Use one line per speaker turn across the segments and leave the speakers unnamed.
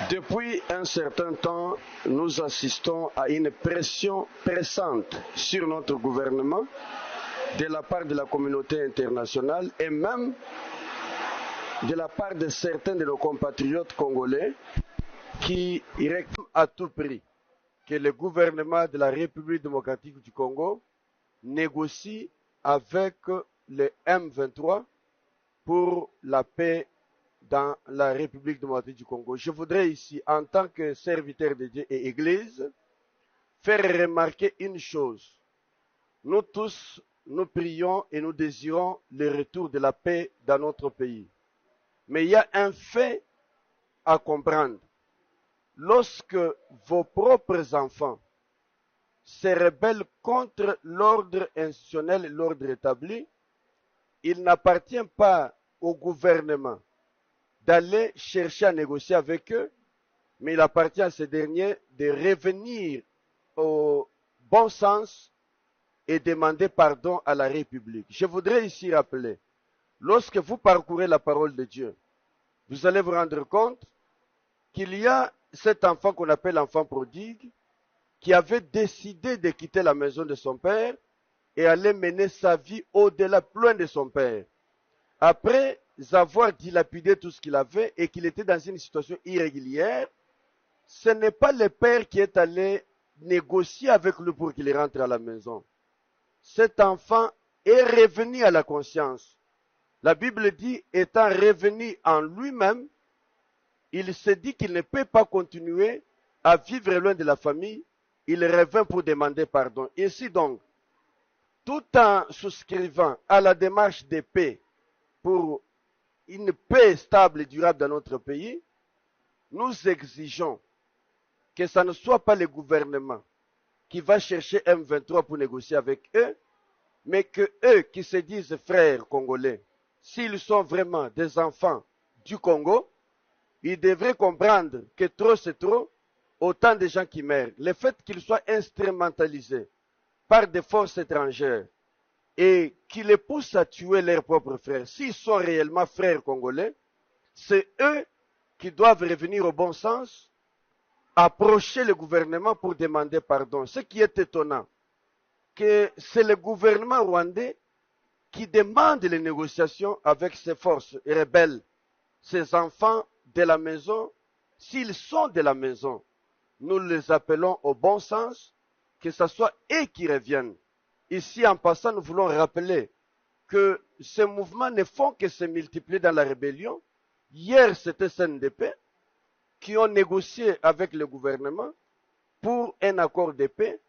Depuis un certain temps, nous assistons à une pression pressante sur notre gouvernement de la part de la communauté internationale et même de la part de certains de nos compatriotes congolais qui réclament à tout prix que le gouvernement de la République démocratique du Congo négocie avec le M23 pour la paix dans la République démocratique du Congo. Je voudrais ici, en tant que serviteur de Dieu et Église, faire remarquer une chose. Nous tous, nous prions et nous désirons le retour de la paix dans notre pays. Mais il y a un fait à comprendre. Lorsque vos propres enfants se rebellent contre l'ordre institutionnel et l'ordre établi, il n'appartient pas au gouvernement d'aller chercher à négocier avec eux, mais il appartient à ces derniers de revenir au bon sens et demander pardon à la République. Je voudrais ici rappeler, lorsque vous parcourez la parole de Dieu, vous allez vous rendre compte qu'il y a cet enfant qu'on appelle l'enfant prodigue, qui avait décidé de quitter la maison de son père et aller mener sa vie au-delà, loin de son père. Après avoir dilapidé tout ce qu'il avait et qu'il était dans une situation irrégulière, ce n'est pas le père qui est allé négocier avec lui pour qu'il rentre à la maison. Cet enfant est revenu à la conscience. La Bible dit, étant revenu en lui-même, il se dit qu'il ne peut pas continuer à vivre loin de la famille. Il revint pour demander pardon. Ici donc, tout en souscrivant à la démarche de paix pour une paix stable et durable dans notre pays, nous exigeons que ce ne soit pas le gouvernement qui va chercher M23 pour négocier avec eux, mais que eux qui se disent frères congolais, s'ils sont vraiment des enfants du Congo, ils devraient comprendre que trop c'est trop, autant de gens qui meurent. Le fait qu'ils soient instrumentalisés par des forces étrangères et qui les poussent à tuer leurs propres frères, s'ils sont réellement frères congolais, c'est eux qui doivent revenir au bon sens, approcher le gouvernement pour demander pardon. Ce qui est étonnant, que c'est le gouvernement rwandais qui demande les négociations avec ces forces rebelles, ces enfants de la maison. S'ils sont de la maison, nous les appelons au bon sens, que ce soit eux qui reviennent. Ici, en passant, nous voulons rappeler que ces mouvements ne font que se multiplier dans la rébellion. Hier, c'était CNDP qui ont négocié avec le gouvernement pour un accord de paix.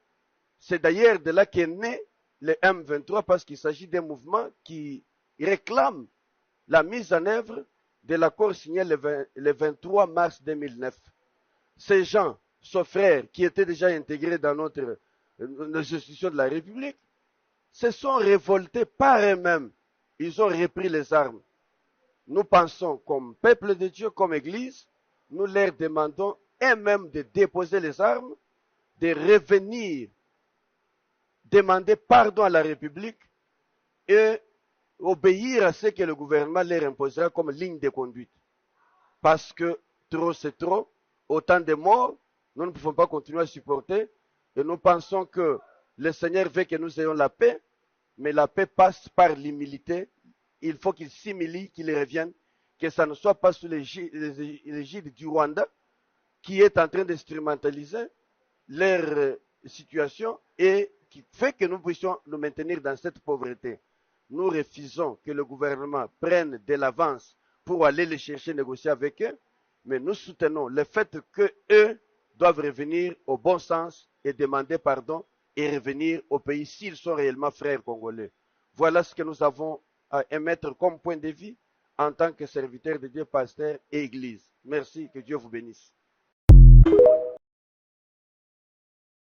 C'est d'ailleurs de là qu'est né le M23 parce qu'il s'agit d'un mouvement qui réclame la mise en œuvre de l'accord signé le 23 mars 2009. Ces gens, ces frères qui étaient déjà intégrés dans notre institution de la République, se sont révoltés par eux-mêmes. Ils ont repris les armes. Nous pensons comme peuple de Dieu, comme Église, nous leur demandons eux-mêmes de déposer les armes, de revenir demander pardon à la République et obéir à ce que le gouvernement leur imposera comme ligne de conduite. Parce que trop c'est trop, autant de morts, nous ne pouvons pas continuer à supporter et nous pensons que le Seigneur veut que nous ayons la paix, mais la paix passe par l'humilité. Il faut qu'il s'humilie, qu'il revienne, que ça ne soit pas sous l'égide du Rwanda qui est en train d'instrumentaliser leur situation et qui fait que nous puissions nous maintenir dans cette pauvreté. Nous refusons que le gouvernement prenne de l'avance pour aller les chercher, négocier avec eux, mais nous soutenons le fait qu'eux doivent revenir au bon sens et demander pardon et revenir au pays s'ils sont réellement frères congolais. Voilà ce que nous avons à émettre comme point de vue en tant que serviteurs de Dieu, pasteur et Église. Merci, que Dieu vous bénisse.